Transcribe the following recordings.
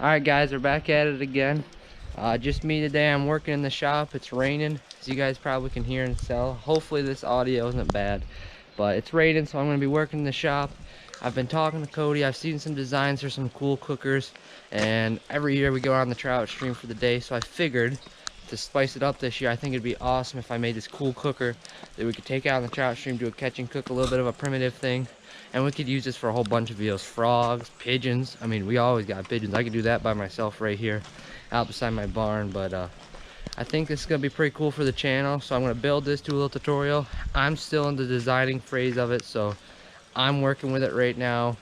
Alright guys, we're back at it again. Just me today. I'm working in the shop. It's raining, as you guys probably can hear and tell. Hopefully this audio isn't bad, but it's raining, so I'm going to be working in the shop. I've been talking to Cody. I've seen some designs for some cool cookers, and every year we go on the trout stream for the day, so I figured to spice it up this year, I think it'd be awesome if I made this cool cooker that we could take out on the trout stream, do a catch and cook, a little bit of a primitive thing, and we could use this for a whole bunch of videos. Frogs, pigeons. I mean, we always got pigeons. I could do that by myself right here out beside my barn, but I think this is gonna be pretty cool for the channel, so I'm gonna build this, do a little tutorial. I'm still in the designing phase of it, so I'm working with it right now.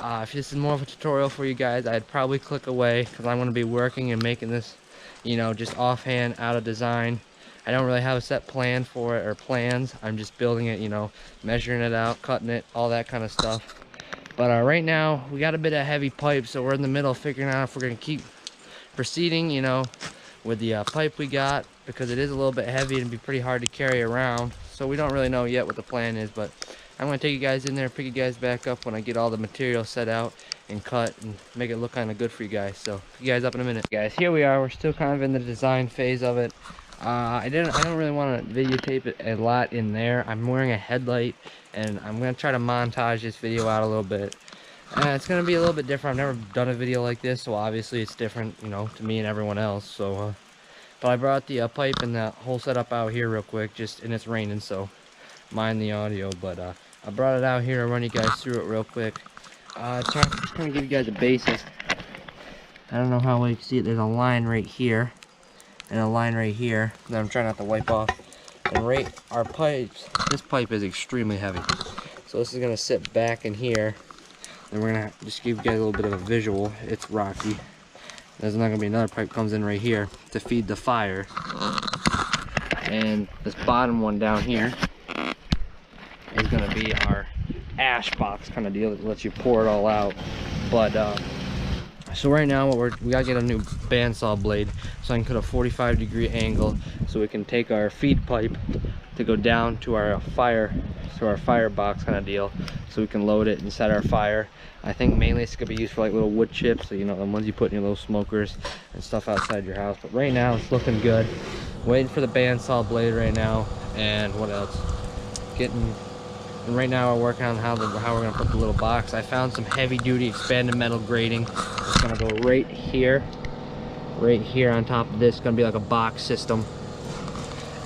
If this is more of a tutorial for you guys, I'd probably click away, because I'm going to be working and making this, you know, just offhand, out of design. I don't really have a set plan for it, or plans. I'm just building it, you know, measuring it out, cutting it, all that kind of stuff. But right now, we got a bit of heavy pipe, so we're in the middle of figuring out if we're going to keep proceeding, you know, with the pipe we got, because it is a little bit heavy and be pretty hard to carry around. So we don't really know yet what the plan is, but I'm going to take you guys in there and pick you guys back up when I get all the material set out and cut and make it look kind of good for you guys. So pick you guys up in a minute. Guys, here we are. We're still kind of in the design phase of it. I don't really want to videotape it a lot in there. I'm wearing a headlight, and I'm going to try to montage this video out a little bit. It's going to be a little bit different. I've never done a video like this, so obviously it's different, you know, to me and everyone else. So but I brought the pipe and the whole setup out here real quick, and it's raining, so mind the audio. But I brought it out here to run you guys through it real quick. Just trying to give you guys a basis. I don't know how well you can see it. There's a line right here and a line right here that I'm trying not to wipe off. And right, our pipes, this pipe is extremely heavy, so this is going to sit back in here, and we're going to just give you guys a little bit of a visual. It's rocky. There's not going to be another pipe comes in right here to feed the fire, and this bottom one down here is going to be our ash box kind of deal that lets you pour it all out. But so right now we gotta get a new bandsaw blade, so I can cut a 45-degree angle so we can take our feed pipe to go down to our fire box kind of deal, so we can load it and set our fire. I think mainly it's gonna be used for like little wood chips, so, you know, the ones you put in your little smokers and stuff outside your house. But right now it's looking good. Waiting for the bandsaw blade right now, and what else? And right now we're working on how we're going to put the little box. I found some heavy-duty expanded metal grating. It's going to go right here on top of this. It's going to be like a box system.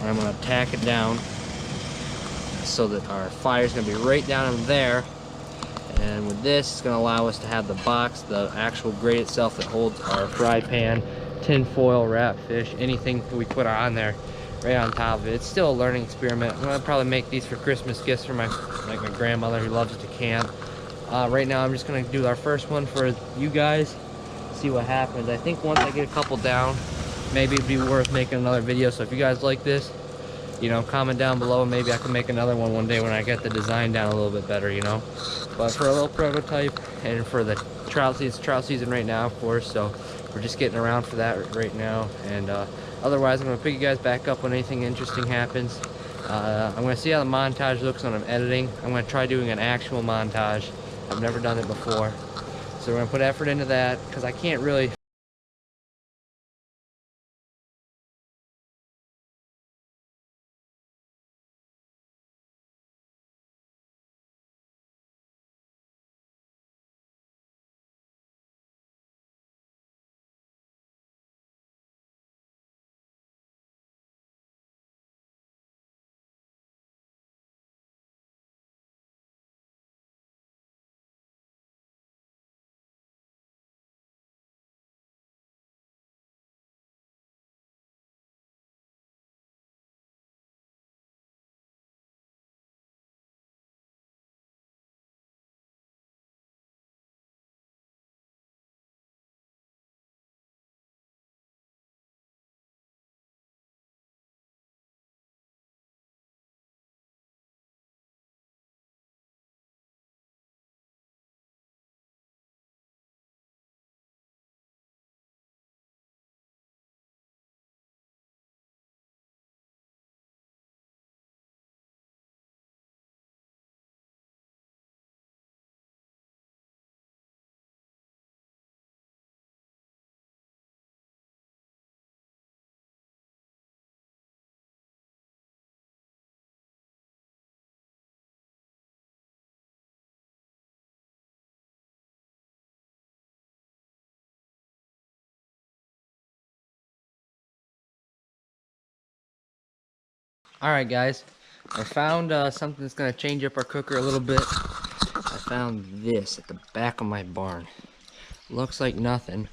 And I'm going to tack it down so that our fire is going to be right down in there. And with this, it's going to allow us to have the box, the actual grate itself that holds our fry pan, tin foil, wrap fish, anything we put on there, right on top of it. It's still a learning experiment. I'm gonna probably make these for Christmas gifts for my grandmother, who loves to camp. Right now I'm just gonna do our first one for you guys, see what happens. I think once I get a couple down, maybe it'd be worth making another video. So if you guys like this, you know, comment down below, and maybe I can make another one day when I get the design down a little bit better, you know. But for a little prototype, and for the trout season right now, of course, so we're just getting around for that right now. And otherwise, I'm going to pick you guys back up when anything interesting happens. I'm going to see how the montage looks when I'm editing. I'm going to try doing an actual montage. I've never done it before. So we're going to put effort into that, because I can't really Alright guys, I found something that's going to change up our cooker a little bit. I found this at the back of my barn. Looks like nothing,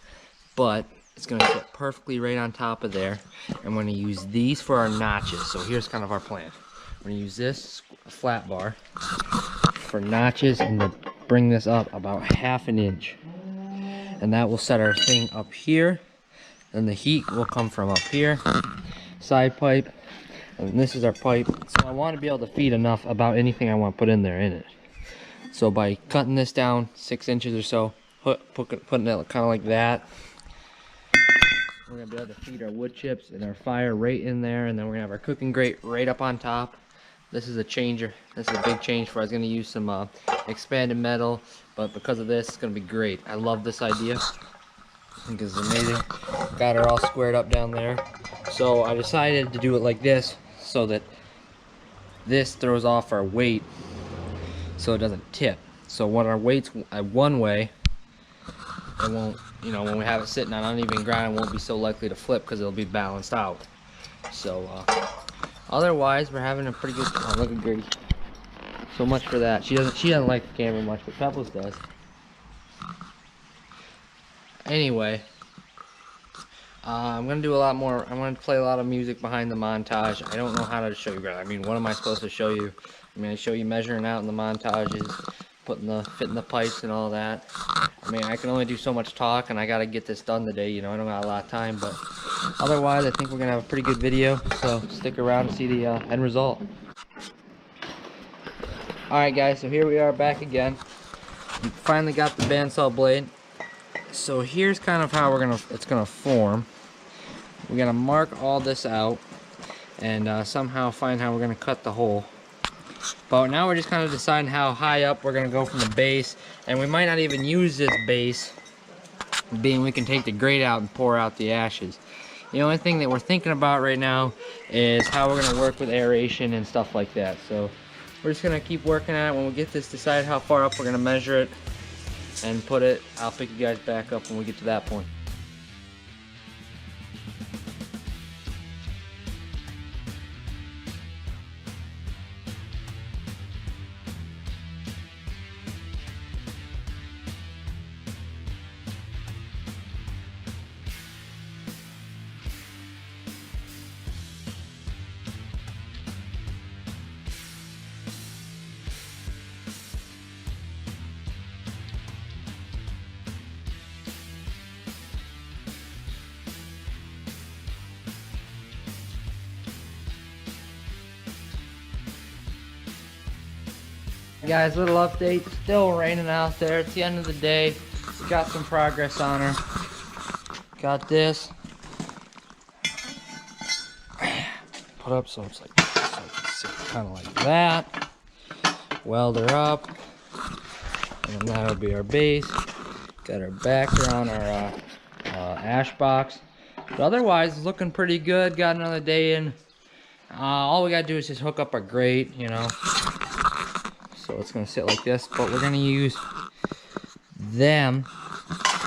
but it's going to sit perfectly right on top of there. And we're going to use these for our notches. So here's kind of our plan. We're going to use this flat bar for notches and to bring this up about 1/2 inch. And that will set our thing up here. Then the heat will come from up here, side pipe. And this is our pipe, so I want to be able to feed enough about anything I want to put in there in it. So by cutting this down 6 inches or so, putting it kind of like that, we're going to be able to feed our wood chips and our fire right in there, and then we're going to have our cooking grate right up on top. This is a changer. This is a big change for us. I was going to use some expanded metal, but because of this, it's going to be great. I love this idea. I think it's amazing. Got her all squared up down there. So I decided to do it like this, so that this throws off our weight so it doesn't tip. So when our weight's one way, it won't, you know, when we have it sitting on uneven ground, it won't be so likely to flip because it'll be balanced out. So otherwise, we're having a pretty good time. Look at Grady. So much for that. She doesn't like the camera much, but Pebbles does. Anyway, I'm gonna do a lot more. I'm gonna play a lot of music behind the montage. I don't know how to show you guys. I mean, what am I supposed to show you? I mean, I show you measuring out in the montages, fitting the pipes and all that. I mean, I can only do so much talk, and I gotta get this done today. You know, I don't got a lot of time, but otherwise, I think we're gonna have a pretty good video. So stick around to see the end result. All right, guys. So here we are back again. We finally got the bandsaw blade. So here's kind of how it's gonna form. We're gonna mark all this out and somehow find how we're gonna cut the hole. But now we're just kind of deciding how high up we're gonna go from the base, and we might not even use this base, being we can take the grate out and pour out the ashes. The only thing that we're thinking about right now is how we're gonna work with aeration and stuff like that. So we're just gonna keep working at it. When we get this, decide how far up we're gonna measure it and put it. I'll pick you guys back up when we get to that point. Guys, little update, still raining out there. It's the end of the day. We got some progress on her. Got this. Put up so it's like kind of like that. Weld her up. And then that'll be our base. Got our backer on our ash box. But otherwise, it's looking pretty good. Got another day in. All we gotta do is just hook up our grate, you know. So it's going to sit like this, but we're going to use them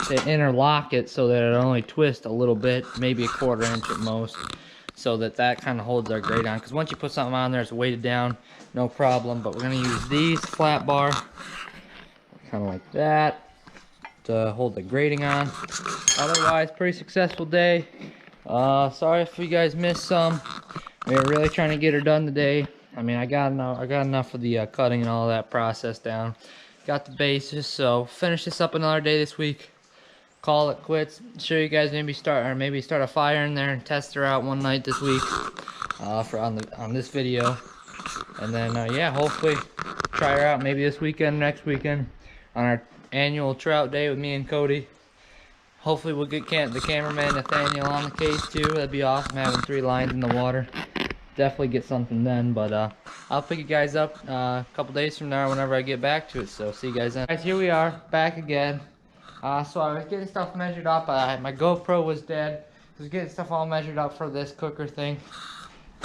to interlock it so that it only twists a little bit, maybe a 1/4 inch at most, so that kind of holds our grate on. Because once you put something on there, it's weighted down, no problem. But we're going to use these flat bar, kind of like that, to hold the grating on. Otherwise, pretty successful day. Sorry if you guys missed some. We were really trying to get her done today. I mean, I got enough of the cutting and all that process down. Got the basis, so finish this up another day this week. Call it quits. Show you guys maybe start a fire in there and test her out one night this week on this video, and then yeah, hopefully try her out maybe this weekend, next weekend on our annual trout day with me and Cody. Hopefully we'll get the cameraman Nathaniel on the case too. That'd be awesome, having 3 lines in the water. Definitely get something then, but I'll pick you guys up a couple days from now whenever I get back to it. So see you guys then. Guys, here we are back again. So I was getting stuff measured up. My GoPro was dead. I was getting stuff all measured up for this cooker thing,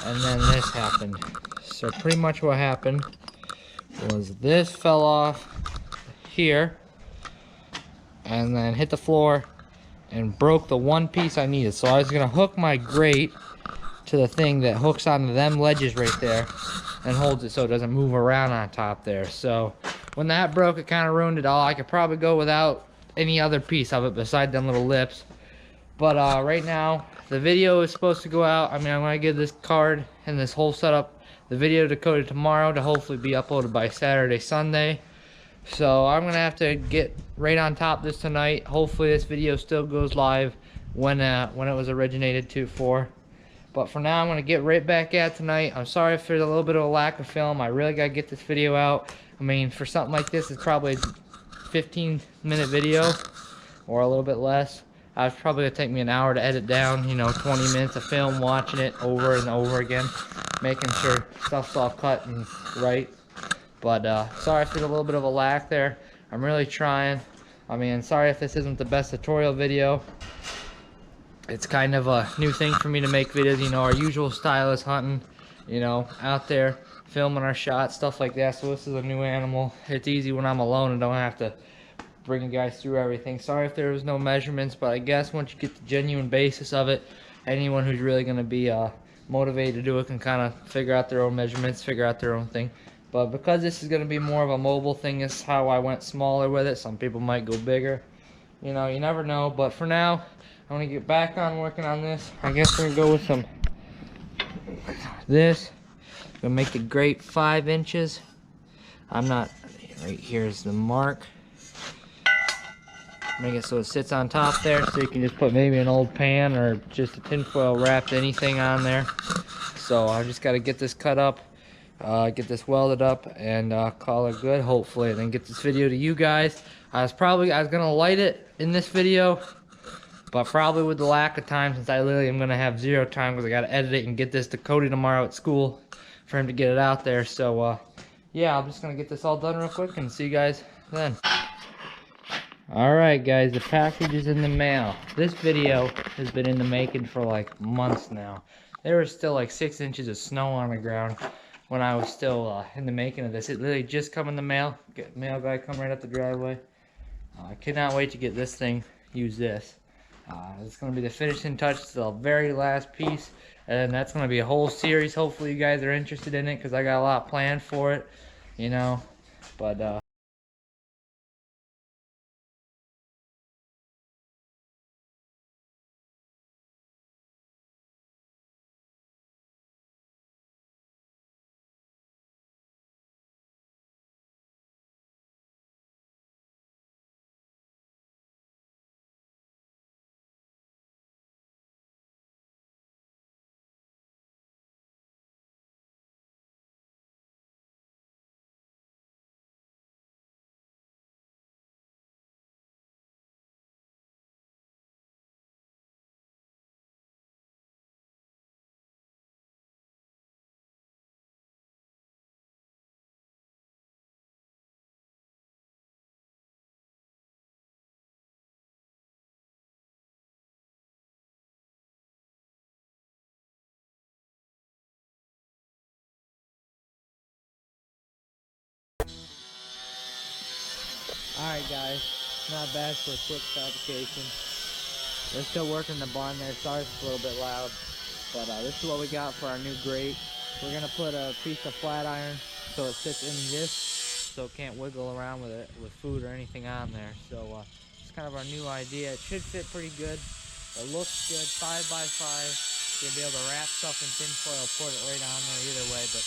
and then this happened. So pretty much what happened was this fell off here and then hit the floor and broke the one piece I needed. So I was gonna hook my grate to the thing that hooks onto them ledges right there and holds it so it doesn't move around on top there. So when that broke, it kind of ruined it all. I could probably go without any other piece of it beside them little lips. But right now, the video is supposed to go out. I mean, I'm going to give this card and this whole setup, the video decoded tomorrow to hopefully be uploaded by Saturday, Sunday. So I'm going to have to get right on top of this tonight. Hopefully this video still goes live when it was originated to for. But for now, I'm going to get right back at tonight. I'm sorry if there's a little bit of a lack of film. I really got to get this video out. I mean, for something like this, it's probably a 15-minute video or a little bit less. It's probably going to take me an hour to edit down, you know, 20 minutes of film, watching it over and over again, making sure stuff's all cut and right. But sorry if there's a little bit of a lack there. I'm really trying. I mean, sorry if this isn't the best tutorial video. It's kind of a new thing for me to make videos. You know, our usual style is hunting, you know, out there filming our shots, stuff like that. So this is a new animal. It's easy when I'm alone and don't have to bring you guys through everything. Sorry if there was no measurements, but I guess once you get the genuine basis of it, anyone who's really going to be motivated to do it can kind of figure out their own measurements, figure out their own thing. But because this is going to be more of a mobile thing, this is how I went smaller with it. Some people might go bigger, you know, you never know. But for now, I'm going to get back on working on this. I guess we're going to go with some this. I'm going to make the grate 5 inches. I'm not, right here's the mark. Make it so it sits on top there, so you can just put maybe an old pan or just a tinfoil wrapped anything on there. So I just got to get this cut up, get this welded up, and call it good, hopefully, and then get this video to you guys. I was gonna light it in this video, but probably with the lack of time, since I literally am gonna have 0 time because I got to edit it and get this to Cody tomorrow at school for him to get it out there. So yeah, I'm just gonna get this all done real quick and see you guys then. Alright guys, the package is in the mail. This video has been in the making for like months now. There was still like 6 inches of snow on the ground when I was still in the making of this. It literally just come in the mail. Mail guy come right up the driveway. I cannot wait to get this thing, use this. It's going to be the finishing touch. It's the very last piece. And that's going to be a whole series. Hopefully you guys are interested in it because I got a lot planned for it. You know, but alright guys, not bad for a quick fabrication. We're still working the barn there. Sorry if it's a little bit loud, but this is what we got for our new grate. We're going to put a piece of flat iron so it sits in this, so it can't wiggle around with it with food or anything on there. So it's kind of our new idea. It should fit pretty good. It looks good, 5 by 5. You'll be able to wrap stuff in tin foil, put it right on there either way, but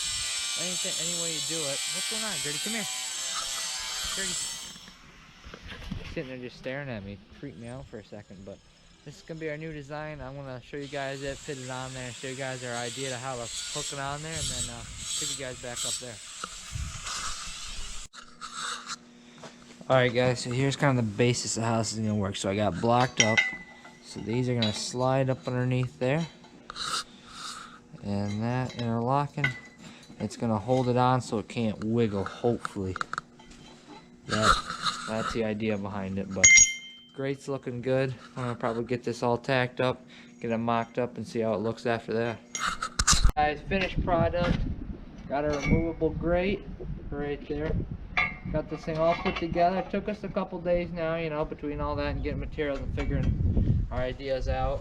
any way you do it. What's going on, Gertie? Come here. Gertie. Sitting there just staring at me, freaked me out for a second, but this is going to be our new design. I'm going to show you guys it, fit it on there, show you guys our idea to how to hook it on there, and then take you guys back up there. Alright guys, so here's kind of the basis of how this is going to work. So I got blocked up, so these are going to slide up underneath there, and that interlocking, it's going to hold it on so it can't wiggle, hopefully. That's the idea behind it, but grate's looking good. I'm gonna probably get this all tacked up, get it mocked up, and see how it looks after that. Guys, finished product. Got a removable grate right there. Got this thing all put together. It took us a couple days now, you know, between all that and getting materials and figuring our ideas out.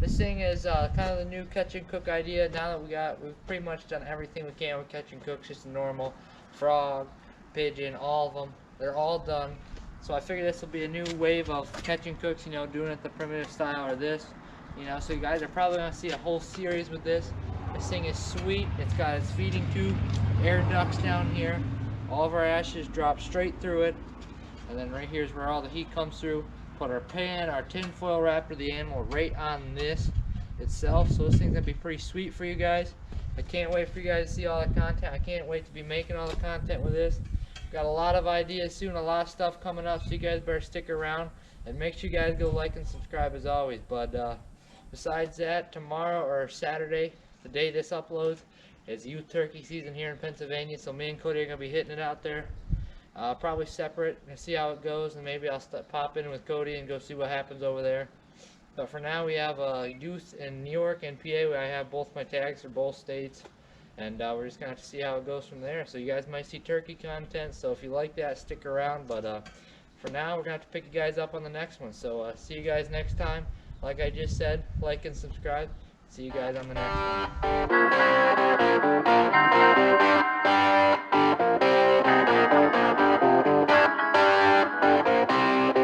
This thing is kind of the new catch and cook idea. Now that we've pretty much done everything we can with catch and cook, just normal frog, pigeon, all of them. They're all done. So I figured this will be a new wave of catch and cooks, you know, doing it the primitive style or this. You know, so you guys are probably going to see a whole series with this. This thing is sweet. It's got its feeding tube, air ducts down here. All of our ashes drop straight through it. And then right here is where all the heat comes through. Put our pan, our tin foil wrapper, the animal right on this itself. So this thing's going to be pretty sweet for you guys. I can't wait for you guys to see all the content. I can't wait to be making all the content with this. Got a lot of ideas soon, a lot of stuff coming up, so you guys better stick around. And make sure you guys go like and subscribe as always. But besides that, tomorrow or Saturday, the day this uploads, is youth turkey season here in Pennsylvania. So me and Cody are going to be hitting it out there. Probably separate and see how it goes, and maybe I'll pop in with Cody and go see what happens over there. But for now, we have youth in New York and PA where I have both my tags for both states, and we're just gonna have to see how it goes from there. So you guys might see turkey content, so if you like that, stick around. But for now, we're gonna have to pick you guys up on the next one. So see you guys next time. Like I just said, like and subscribe. See you guys on the next one.